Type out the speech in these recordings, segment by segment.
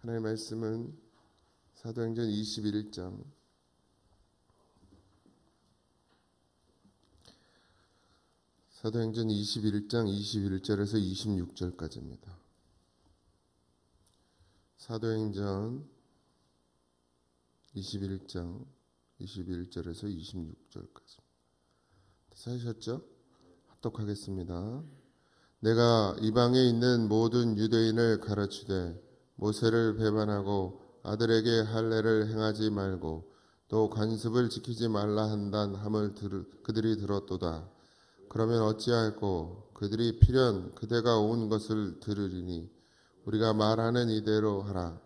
하나님의 말씀은 사도행전 21장 21절에서 26절까지입니다. 사도행전 21장 21절에서 26절까지. 찾으셨죠? 합독하겠습니다. 내가 이방에 있는 모든 유대인을 가르치되 모세를 배반하고 아들에게 할례를 행하지 말고 또 관습을 지키지 말라 한단 함을 그들이 들었도다. 그러면 어찌할꼬? 그들이 필연 그대가 온 것을 들으리니 우리가 말하는 이대로 하라.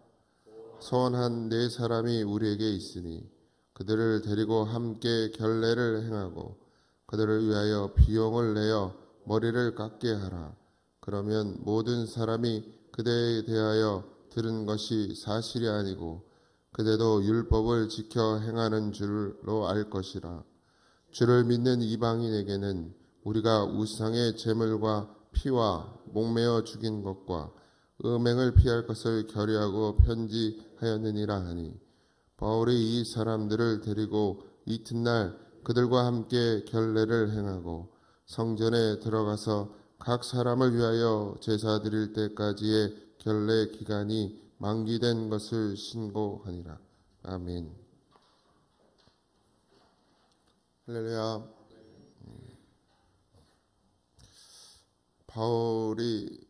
소원한 네 사람이 우리에게 있으니 그들을 데리고 함께 결례를 행하고 그들을 위하여 비용을 내어 머리를 깎게 하라. 그러면 모든 사람이 그대에 대하여 들은 것이 사실이 아니고 그대도 율법을 지켜 행하는 줄로 알 것이라. 주를 믿는 이방인에게는 우리가 우상의 제물과 피와 목매어 죽인 것과 음행을 피할 것을 결의하고 편지하였느니라 하니 바울이 이 사람들을 데리고 이튿날 그들과 함께 결례를 행하고 성전에 들어가서 각 사람을 위하여 제사 드릴 때까지의 결례 기간이 만기된 것을 신고하니라. 아멘. 할렐루야. 바울이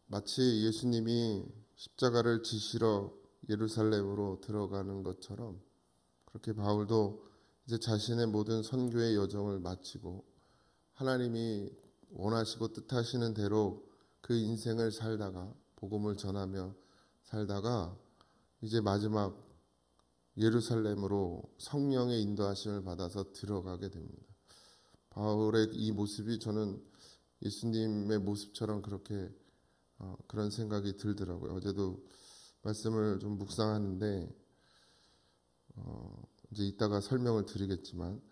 마치 예수님이 십자가를 지시러 예루살렘으로 들어가는 것처럼 그렇게 바울도 이제 자신의 모든 선교의 여정을 마치고 하나님이 원하시고 뜻하시는 대로 그 인생을 살다가 복음을 전하며 살다가 이제 마지막 예루살렘으로 성령의 인도하심을 받아서 들어가게 됩니다. 바울의 이 모습이 저는 예수님의 모습처럼 그렇게 그런 생각이 들더라고요. 어제도 말씀을 좀 묵상하는데 이제 이따가 설명을 드리겠지만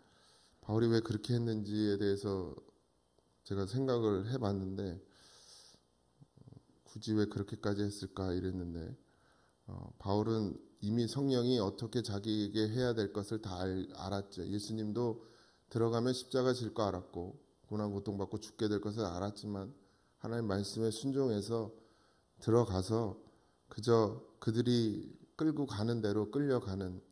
바울이 왜 그렇게 했는지에 대해서 제가 생각을 해봤는데 굳이 왜 그렇게까지 했을까 이랬는데 바울은 이미 성령이 어떻게 자기에게 해야 될 것을 다 알았죠. 예수님도 들어가면 십자가 질 거 알았고 고난 고통받고 죽게 될 것을 알았지만 하나님 말씀에 순종해서 들어가서 그저 그들이 끌고 가는 대로 끌려가는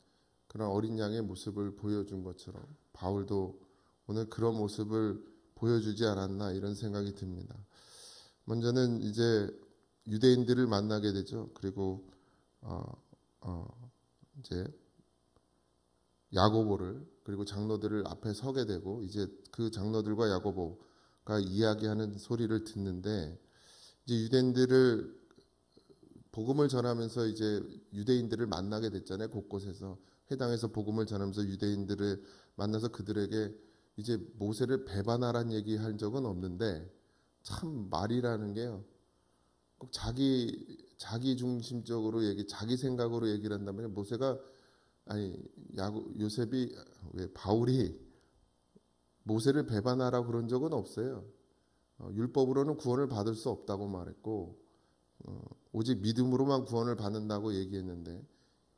그런 어린 양의 모습을 보여준 것처럼 바울도 오늘 그런 모습을 보여주지 않았나 이런 생각이 듭니다. 먼저는 이제 유대인들을 만나게 되죠. 그리고 이제 야고보를 그리고 장로들을 앞에 서게 되고 이제 그 장로들과 야고보가 이야기하는 소리를 듣는데 이제 유대인들을 복음을 전하면서 이제 유대인들을 만나게 됐잖아요. 곳곳에서 회당에서 복음을 전하면서 유대인들을 만나서 그들에게 이제 모세를 배반하라는 얘기할 적은 없는데 참 말이라는 게요. 꼭 자기 중심적으로 자기 생각으로 얘기를 한다면 요셉이 바울이 모세를 배반하라 그런 적은 없어요. 율법으로는 구원을 받을 수 없다고 말했고 오직 믿음으로만 구원을 받는다고 얘기했는데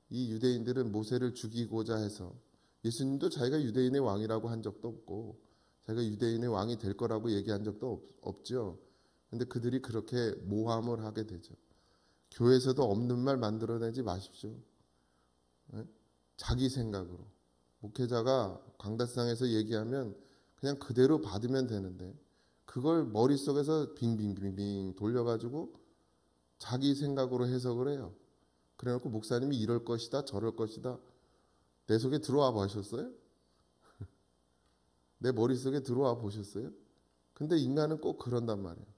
이 유대인들은 모세를 죽이고자 해서 예수님도 자기가 유대인의 왕이라고 한 적도 없고 자기가 유대인의 왕이 될 거라고 얘기한 적도 없죠. 근데 그들이 그렇게 모함을 하게 되죠. 교회에서도 없는 말 만들어내지 마십시오. 네? 자기 생각으로. 목회자가 강단상에서 얘기하면 그냥 그대로 받으면 되는데 그걸 머릿속에서 빙빙빙빙 돌려가지고 자기 생각으로 해석을 해요. 그래놓고 목사님이 이럴 것이다 저럴 것이다 내 속에 들어와 보셨어요? 내 머릿속에 들어와 보셨어요? 근데 인간은 꼭 그런단 말이에요.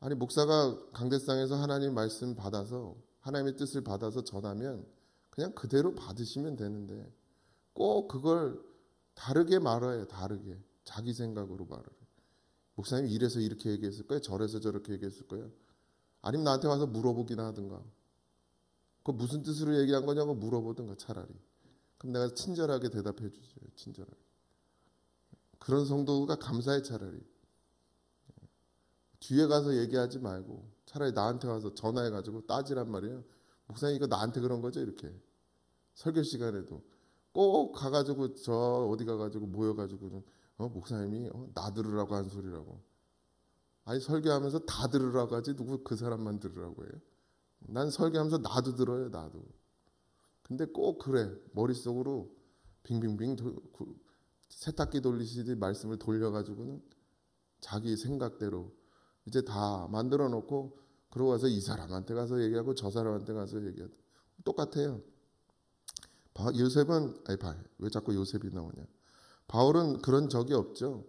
아니 목사가 강대상에서 하나님 말씀 받아서 하나님의 뜻을 받아서 전하면 그냥 그대로 받으시면 되는데 꼭 그걸 다르게 말해요. 다르게 자기 생각으로 말을 해요. 목사님이 이래서 이렇게 얘기했을 거예요. 저래서 저렇게 얘기했을 거예요. 아니면 나한테 와서 물어보기나 하든가 그 무슨 뜻으로 얘기한 거냐고 물어보든가 차라리. 그럼 내가 친절하게 대답해 주죠. 친절하게. 그런 성도가 감사해 차라리. 뒤에 가서 얘기하지 말고 차라리 나한테 와서 전화해가지고 따지란 말이에요. 목사님 이거 나한테 그런 거죠? 이렇게 설교 시간에도 꼭 가가지고 저 어디 가가지고 모여가지고는 목사님이 나 들으라고 한 소리라고. 아니 설교하면서 다 들으라고 하지 누구 그 사람만 들으라고 해요? 난 설교하면서 나도 들어요, 나도. 근데 꼭 그래 머릿속으로 빙빙빙 세탁기 돌리시듯이 말씀을 돌려가지고는 자기 생각대로 이제 다 만들어 놓고 그러고 와서 이 사람한테 가서 얘기하고 저 사람한테 가서 얘기하고 똑같아요. 요셉은 왜 자꾸 요셉이 나오냐? 바울은 그런 적이 없죠.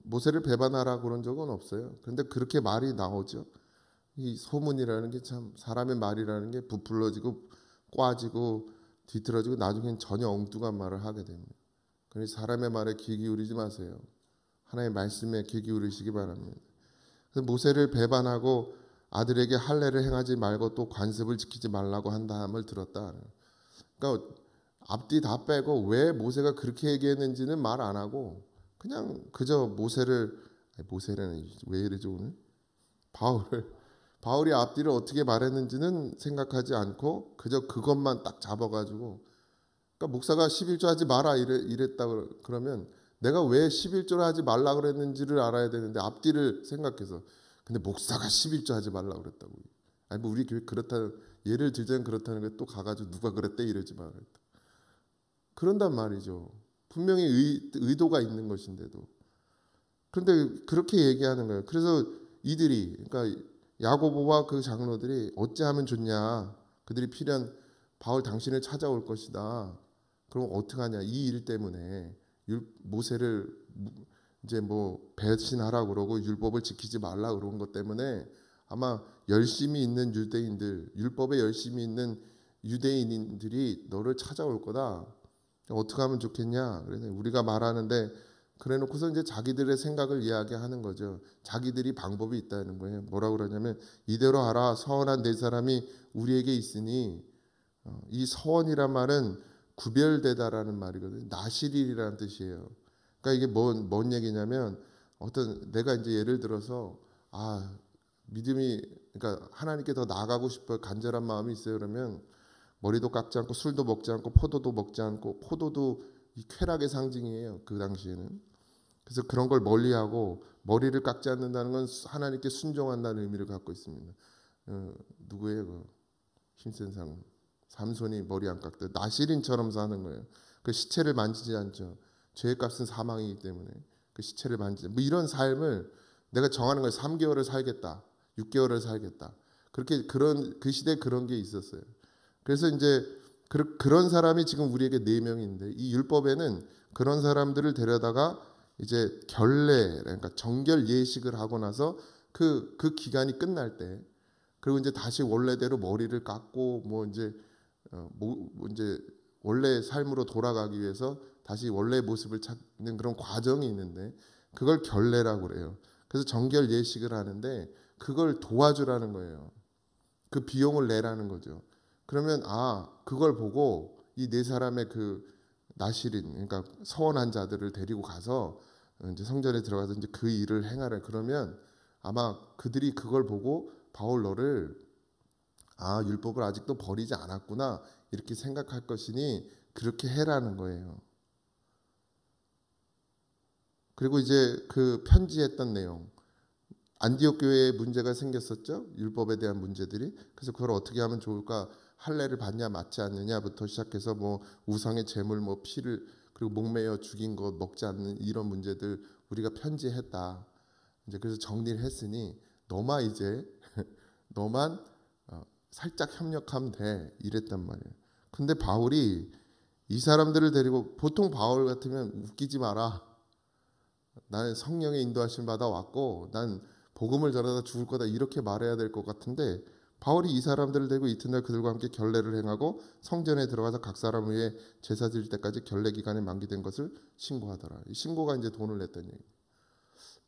모세를 배반하라 그런 적은 없어요. 그런데 그렇게 말이 나오죠. 이 소문이라는 게 참 사람의 말이라는 게 부풀러지고 꽈지고 뒤틀어지고 나중엔 전혀 엉뚱한 말을 하게 됩니다. 그래서 사람의 말에 귀 기울이지 마세요. 하나님의 말씀에 귀 기울이시기 바랍니다. 그래서 모세를 배반하고 아들에게 할례를 행하지 말고 또 관습을 지키지 말라고 한다함을 들었다. 그러니까 앞뒤 다 빼고 왜 모세가 그렇게 얘기했는지는 말 안 하고 그냥 그저 모세는 왜 이러죠 오늘? 바울이 앞뒤를 어떻게 말했는지는 생각하지 않고 그저 그것만 딱 잡아가지고 그러니까 목사가 11조 하지 마라 이랬다 그러면 내가 왜 11조를 하지 말라 그랬는지를 알아야 되는데 앞뒤를 생각해서 근데 목사가 11조 하지 말라 그랬다고. 아니 뭐 우리 교회 그렇다 예를 들자면 그렇다는 게 또 가가지고 누가 그랬대 이러지 마 그랬다. 그런단 말이죠. 분명히 의도가 있는 것인데도. 그런데 그렇게 얘기하는 거예요. 그래서 이들이 그러니까 야고보와 그 장로들이 어찌하면 좋냐. 그들이 필연 바울 당신을 찾아올 것이다. 그럼 어떻게 하냐. 이 일 때문에 모세를 이제 뭐 배신하라고 그러고 율법을 지키지 말라 그런 것 때문에 아마 열심히 있는 유대인들, 율법에 열심히 있는 유대인들이 너를 찾아올 거다. 어떻게 하면 좋겠냐? 그래서 우리가 말하는데 그래놓고서 이제 자기들의 생각을 이야기하는 거죠. 자기들이 방법이 있다는 거예요. 뭐라고 그러냐면 이대로 하라. 서원한 네 사람이 우리에게 있으니 이 서원이란 말은 구별되다라는 말이거든요. 나실이라는 뜻이에요. 그러니까 이게 뭔 얘기냐면 내가 이제 예를 들어서 믿음이 그러니까 하나님께 더 나아가고 싶어 간절한 마음이 있어요. 그러면 머리도 깎지 않고 술도 먹지 않고 포도도 먹지 않고 포도도 이 쾌락의 상징이에요. 그 당시에는. 그래서 그런 걸 멀리하고 머리를 깎지 않는다는 건 하나님께 순종한다는 의미를 갖고 있습니다. 누구예요? 그 힘센 사람. 삼손이 머리 안 깎대. 나실인처럼 사는 거예요. 그 시체를 만지지 않죠. 죄의 값은 사망이기 때문에 그 시체를 만지지. 뭐 이런 삶을 내가 정하는 거예요. 3개월을 살겠다. 6개월을 살겠다. 그렇게 그 시대에 그런 게 있었어요. 그래서 이제 그런 사람이 지금 우리에게 4명인데 이 율법에는 그런 사람들을 데려다가 이제 결례 그러니까 정결 예식을 하고 나서 그 기간이 끝날 때 그리고 이제 다시 원래대로 머리를 깎고 이제 원래 삶으로 돌아가기 위해서 다시 원래 모습을 찾는 그런 과정이 있는데 그걸 결례라고 그래요. 그래서 정결 예식을 하는데 그걸 도와주라는 거예요. 그 비용을 내라는 거죠. 그러면 그걸 보고 이 4사람의 그 나실인 그러니까 서원한 자들을 데리고 가서 이제 성전에 들어가서 이제 그 일을 행하라. 그러면 아마 그들이 그걸 보고 바울 너를 율법을 아직도 버리지 않았구나 이렇게 생각할 것이니 그렇게 해라는 거예요. 그리고 이제 그 편지했던 내용 안디옥 교회에 문제가 생겼었죠. 율법에 대한 문제들이. 그래서 그걸 어떻게 하면 좋을까? 할례를 받냐 맞지 않느냐부터 시작해서 우상의 제물 피를 그리고 목매어 죽인 것 먹지 않는 이런 문제들 우리가 편지했다. 이제 그래서 정리를 했으니 너만 살짝 협력하면 돼 이랬단 말이에요. 근데 바울이 이 사람들을 데리고 보통 바울 같으면 웃기지 마라. 나는 성령의 인도하심 받아 왔고 난 복음을 전하다 죽을 거다 이렇게 말해야 될 것 같은데 바울이 이 사람들을 데리고 이튿날 그들과 함께 결례를 행하고 성전에 들어가서 각 사람 위에 제사 드릴 때까지 결례 기간이 만기된 것을 신고하더라. 이 신고가 이제 돈을 냈다는 얘기.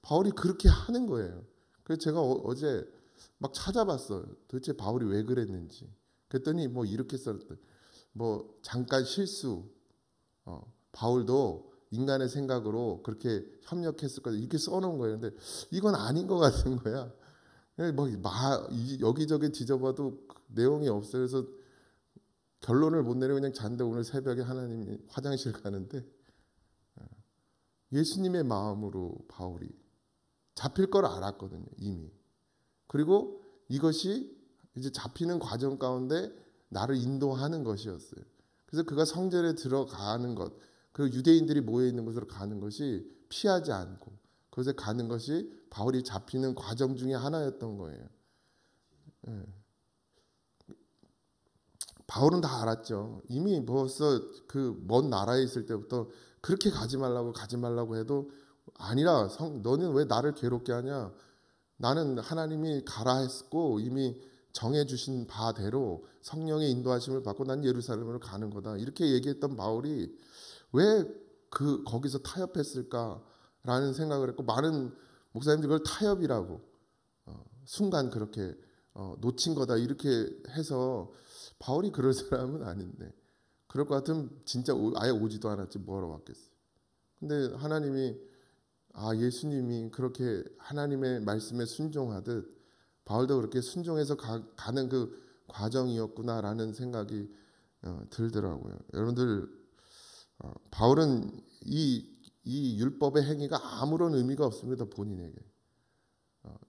바울이 그렇게 하는 거예요. 그래서 제가 어제 막 찾아봤어요. 도대체 바울이 왜 그랬는지. 그랬더니 이렇게 썼대. 잠깐 실수. 바울도 인간의 생각으로 그렇게 협력했을 거다 이렇게 써놓은 거예요. 근데 이건 아닌 것 같은 거야. 뭐 여기저기 뒤져봐도 내용이 없어요. 그래서 결론을 못 내리고 그냥 잤는데 오늘 새벽에 하나님이 화장실 가는데 예수님의 마음으로 바울이 잡힐 걸 알았거든요. 이미. 그리고 이것이 이제 잡히는 과정 가운데 나를 인도하는 것이었어요. 그래서 그가 성전에 들어가는 것, 그 유대인들이 모여 있는 곳으로 가는 것이 피하지 않고 그것에 가는 것이 바울이 잡히는 과정 중에 하나였던 거예요. 예. 바울은 다 알았죠. 이미 벌써 그 먼 나라에 있을 때부터 그렇게 가지 말라고 해도 아니라 너는 왜 나를 괴롭게 하냐? 나는 하나님이 가라 했고 이미 정해주신 바대로 성령의 인도하심을 받고 난 예루살렘으로 가는 거다. 이렇게 얘기했던 바울이 왜 거기서 타협했을까라는 생각을 했고 많은 목사님들 그걸 타협이라고 순간 그렇게 놓친 거다 이렇게 해서 바울이 그럴 사람은 아닌데 그럴 것 같으면 진짜 아예 오지도 않았지 뭐하러 왔겠어요. 근데 하나님이 예수님이 그렇게 하나님의 말씀에 순종하듯 바울도 그렇게 순종해서 가는 그 과정이었구나라는 생각이 들더라고요. 여러분들 바울은 이 율법의 행위가 아무런 의미가 없습니다. 본인에게.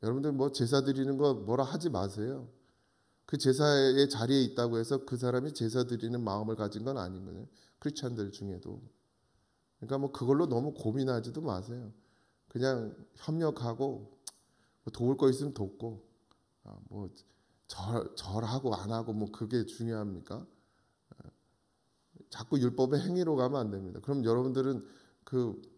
여러분들 뭐 제사 드리는 거 뭐라 하지 마세요. 그 제사의 자리에 있다고 해서 그 사람이 제사 드리는 마음을 가진 건 아닌 거예요. 크리스찬들 중에도. 그러니까 뭐 그걸로 너무 고민하지도 마세요. 그냥 협력하고 뭐 도울 거 있으면 돕고 뭐 절하고 안 하고 뭐 그게 중요합니까? 자꾸 율법의 행위로 가면 안 됩니다. 그럼 여러분들은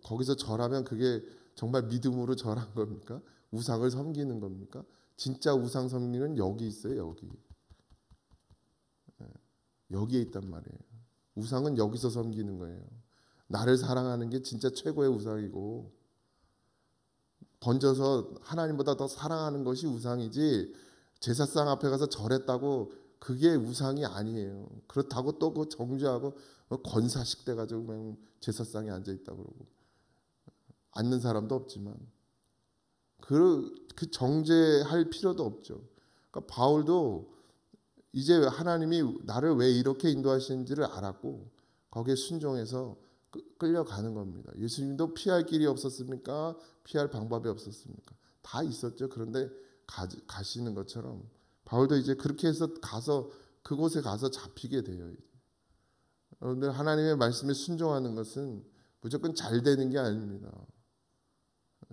거기서 절하면 그게 정말 믿음으로 절한 겁니까? 우상을 섬기는 겁니까? 진짜 우상 섬기는 여기 있어요. 여기에 있단 말이에요. 우상은 여기서 섬기는 거예요. 나를 사랑하는 게 진짜 최고의 우상이고 번져서 하나님보다 더 사랑하는 것이 우상이지 제사상 앞에 가서 절했다고 그게 우상이 아니에요. 그렇다고 또 그 정죄하고 권사식 돼 가지고 그냥 제사상에 앉아 있다 그러고 앉는 사람도 없지만 그 정죄할 필요도 없죠. 그러니까 바울도 이제 하나님이 나를 왜 이렇게 인도하시는지를 알았고 거기에 순종해서 끌려가는 겁니다. 예수님도 피할 길이 없었습니까? 피할 방법이 없었습니까? 다 있었죠. 그런데 가시는 것처럼 바울도 이제 그렇게 해서 그곳에 가서 잡히게 돼요. 여러분들 하나님의 말씀에 순종하는 것은 무조건 잘 되는 게 아닙니다.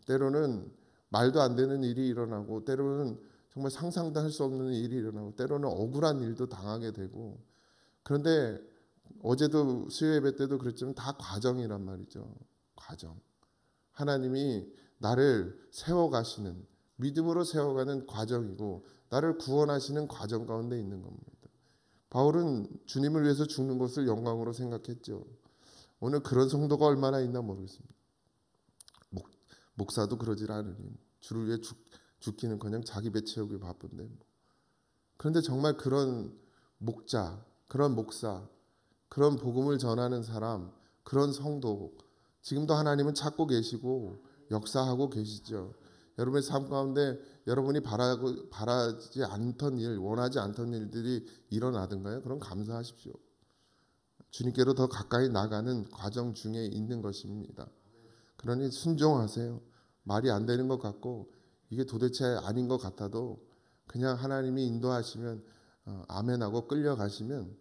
때로는 말도 안 되는 일이 일어나고 때로는 정말 상상도 할 수 없는 일이 일어나고 때로는 억울한 일도 당하게 되고 그런데 어제도 수요 예배 때도 그랬지만 다 과정이란 말이죠. 과정. 하나님이 나를 세워가시는 믿음으로 세워가는 과정이고 나를 구원하시는 과정 가운데 있는 겁니다. 바울은 주님을 위해서 죽는 것을 영광으로 생각했죠. 오늘 그런 성도가 얼마나 있나 모르겠습니다. 목사도 그러질 않으니 주를 위해 죽기는커녕 자기 배 채우기 바쁜데 그런데 정말 그런 목자, 그런 목사, 그런 복음을 전하는 사람, 그런 성도 지금도 하나님은 찾고 계시고 역사하고 계시죠. 여러분의 삶 가운데 여러분이 바라지 않던 일, 원하지 않던 일들이 일어나든가요? 그럼 감사하십시오. 주님께로 더 가까이 나가는 과정 중에 있는 것입니다. 그러니 순종하세요. 말이 안 되는 것 같고 이게 도대체 아닌 것 같아도 그냥 하나님이 인도하시면 아멘하고 끌려가시면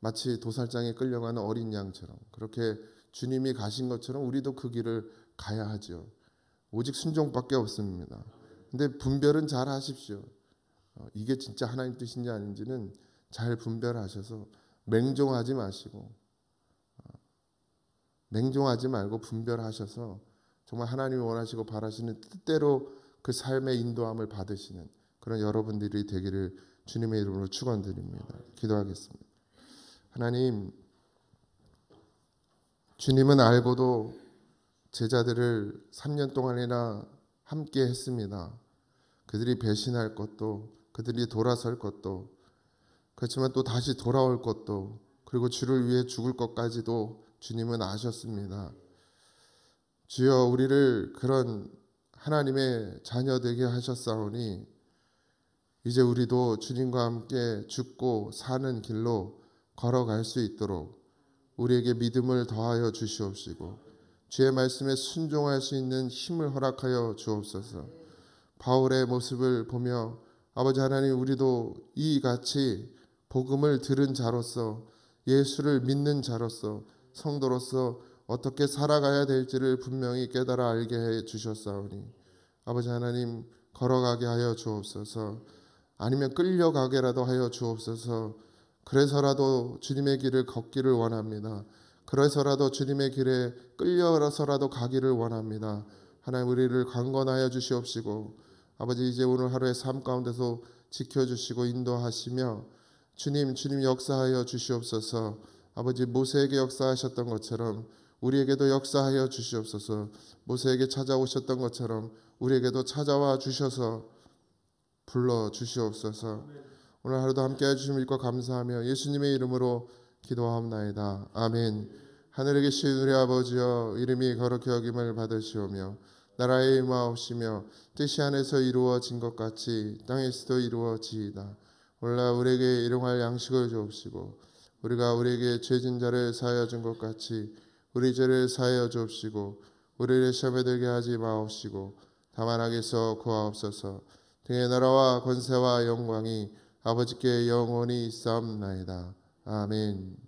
마치 도살장에 끌려가는 어린 양처럼 그렇게 주님이 가신 것처럼 우리도 그 길을 가야 하죠. 오직 순종밖에 없습니다. 근데 분별은 잘 하십시오. 이게 진짜 하나님 뜻인지 아닌지는 잘 분별하셔서 맹종하지 마시고 맹종하지 말고 분별하셔서 정말 하나님이 원하시고 바라시는 뜻대로 그 삶의 인도함을 받으시는 그런 여러분들이 되기를 주님의 이름으로 축원드립니다. 기도하겠습니다. 하나님, 주님은 알고도 제자들을 3년 동안이나 함께 했습니다. 그들이 배신할 것도, 그들이 돌아설 것도, 그렇지만 또 다시 돌아올 것도, 그리고 주를 위해 죽을 것까지도 주님은 아셨습니다. 주여 우리를 그런 하나님의 자녀 되게 하셨사오니 이제 우리도 주님과 함께 죽고 사는 길로 걸어갈 수 있도록 우리에게 믿음을 더하여 주시옵시고 주의 말씀에 순종할 수 있는 힘을 허락하여 주옵소서. 바울의 모습을 보며 아버지 하나님, 우리도 이같이 복음을 들은 자로서, 예수를 믿는 자로서, 성도로서 어떻게 살아가야 될지를 분명히 깨달아 알게 해 주셨사오니 아버지 하나님, 걸어가게 하여 주옵소서. 아니면 끌려가게라도 하여 주옵소서. 그래서라도 주님의 길을 걷기를 원합니다. 그래서라도 주님의 길에 끌려서라도 가기를 원합니다. 하나님, 우리를 강건하여 주시옵시고 아버지, 이제 오늘 하루의 삶 가운데서 지켜주시고 인도하시며 주님 역사하여 주시옵소서. 아버지, 모세에게 역사하셨던 것처럼 우리에게도 역사하여 주시옵소서. 모세에게 찾아오셨던 것처럼 우리에게도 찾아와 주셔서 불러 주시옵소서. 오늘 하루도 함께 해주심 믿고 감사하며 예수님의 이름으로 기도하옵나이다. 아멘. 하늘에 계신 우리 아버지여, 이름이 거룩히 여김을 받으시오며 나라의 임하옵시며 뜻이 하늘에서 이루어진 것 같이 땅에서도 이루어지이다. 오늘날 우리에게 일용할 양식을 주옵시고 우리가 우리에게 죄진 자를 사하여 준 것 같이 우리 죄를 사하여 주옵시고 우리를 시험에 들게 하지 마옵시고 다만 악에서 구하옵소서. 등의 나라와 권세와 영광이 아버지께 영원히 있사옵나이다. 아멘.